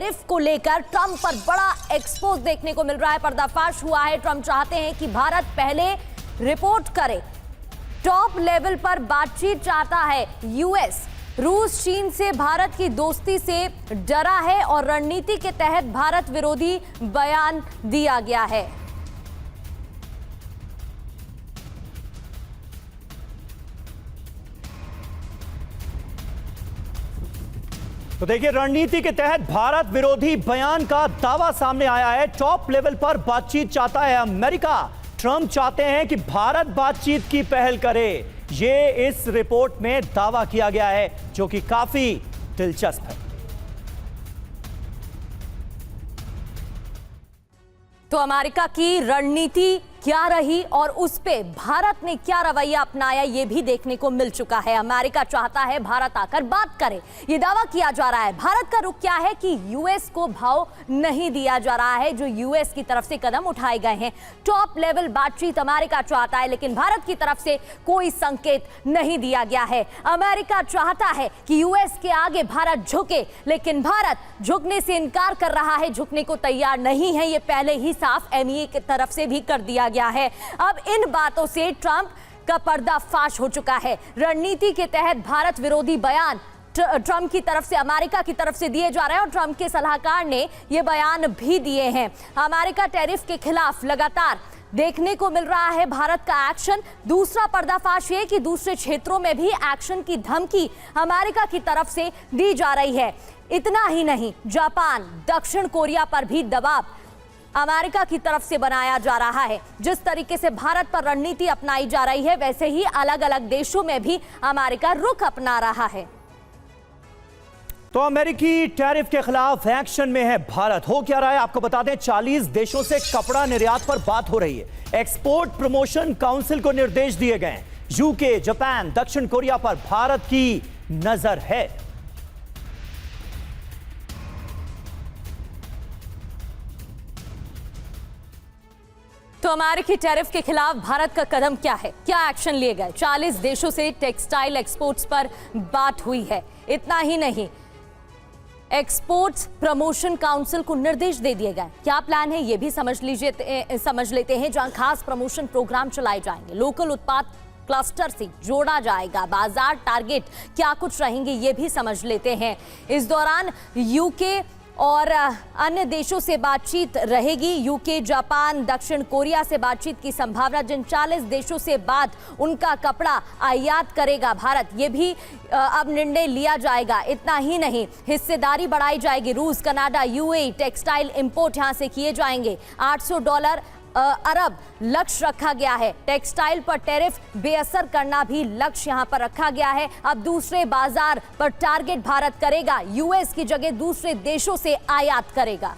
Tariff को लेकर Trump पर बड़ा एक्सपोज देखने को मिल रहा है, पर्दाफाश हुआ है। ट्रंप चाहते हैं कि भारत पहले रिपोर्ट करे, टॉप लेवल पर बातचीत चाहता है यूएस। रूस चीन से भारत की दोस्ती से डरा है और रणनीति के तहत भारत विरोधी बयान दिया गया है। तो देखिए, रणनीति के तहत भारत विरोधी बयान का दावा सामने आया है। टॉप लेवल पर बातचीत चाहता है अमेरिका। ट्रंप चाहते हैं कि भारत बातचीत की पहल करे। ये इस रिपोर्ट में दावा किया गया है, जो कि काफी दिलचस्प है। तो अमेरिका की रणनीति क्या रही और उस पे भारत ने क्या रवैया अपनाया, ये भी देखने को मिल चुका है। अमेरिका चाहता है भारत आकर बात करे, ये दावा किया जा रहा है। भारत का रुख क्या है कि यूएस को भाव नहीं दिया जा रहा है, जो यूएस की तरफ से कदम उठाए गए हैं। टॉप लेवल बातचीत अमेरिका चाहता है, लेकिन भारत की तरफ से कोई संकेत नहीं दिया गया है। अमेरिका चाहता है कि यूएस के आगे भारत झुके, लेकिन भारत झुकने से इनकार कर रहा है, झुकने को तैयार नहीं है। ये पहले ही साफ एमईए की तरफ से भी कर दिया गया है। अब इन बातों से ट्रंप का पर्दाफाश हो चुका है। रणनीति के तहत भारत विरोधी बयान ट्रंप की तरफ से, अमेरिका की तरफ से दिए जा रहे हैं और ट्रंप के सलाहकार ने यह बयान भी दिए हैं। अमेरिका टैरिफ के खिलाफ लगातार देखने को मिल रहा है भारत का एक्शन। दूसरा पर्दाफाश ये कि दूसरे क्षेत्रों में भी एक्शन की धमकी अमेरिका की तरफ से दी जा रही है। इतना ही नहीं, जापान, दक्षिण कोरिया पर भी दबाव अमेरिका की तरफ से बनाया जा रहा है। जिस तरीके से भारत पर रणनीति अपनाई जा रही है, वैसे ही अलग अलग देशों में भी अमेरिका रुख अपना रहा है। तो अमेरिकी टैरिफ के खिलाफ एक्शन में है भारत। हो क्या रहा है आपको बता दें, 40 देशों से कपड़ा निर्यात पर बात हो रही है। एक्सपोर्ट प्रमोशन काउंसिल को निर्देश दिए गए। यूके, जापान, दक्षिण कोरिया पर भारत की नजर है। तो अमेरिकी टैरिफ के खिलाफ भारत का कदम क्या है, क्या एक्शन लिए गए? 40 देशों से टेक्सटाइल एक्सपोर्ट्स पर बात हुई है। इतना ही नहीं, एक्सपोर्ट्स प्रमोशन काउंसिल को निर्देश दे दिए गए। क्या प्लान है ये भी समझ लेते हैं। जहां खास प्रमोशन प्रोग्राम चलाए जाएंगे, लोकल उत्पाद क्लस्टर से जोड़ा जाएगा, बाजार टारगेट क्या कुछ रहेंगे ये भी समझ लेते हैं। इस दौरान यूके और अन्य देशों से बातचीत रहेगी। यूके, जापान, दक्षिण कोरिया से बातचीत की संभावना। जिन 40 देशों से बाद उनका कपड़ा आयात करेगा भारत, ये भी अब निर्णय लिया जाएगा। इतना ही नहीं, हिस्सेदारी बढ़ाई जाएगी। रूस, कनाडा, यूएई टेक्सटाइल इंपोर्ट यहां से किए जाएंगे। $800 अरब लक्ष्य रखा गया है। टेक्सटाइल पर टैरिफ बेअसर करना भी लक्ष्य यहां पर रखा गया है। अब दूसरे बाजार पर टारगेट भारत करेगा, यूएस की जगह दूसरे देशों से आयात करेगा।